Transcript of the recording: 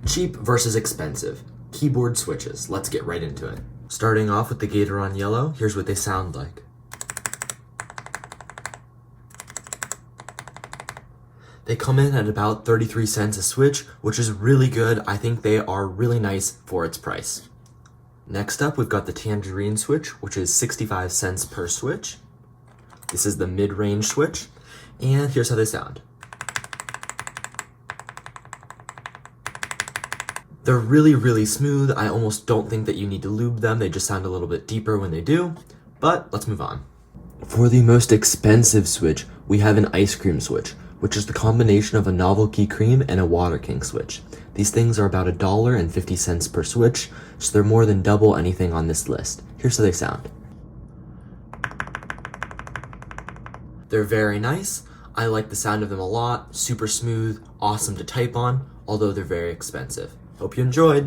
Cheap versus expensive. Keyboard switches. Let's get right into it. Starting off with the Gateron yellow, here's what they sound like. They come in at about 33 cents a switch, which is really good. I think they are really nice for its price. Next up, we've got the tangerine switch, which is 65 cents per switch. This is the mid-range switch, and here's how they sound. They're really, really smooth. I almost don't think that you need to lube them. They just sound a little bit deeper when they do, but let's move on. For the most expensive switch, we have an ice cream switch, which is the combination of a novelty cream and a Water King switch. These things are about $1.50 per switch, so they're more than double anything on this list. Here's how they sound. They're very nice. I like the sound of them a lot. Super smooth, awesome to type on, although they're very expensive. Hope you enjoyed.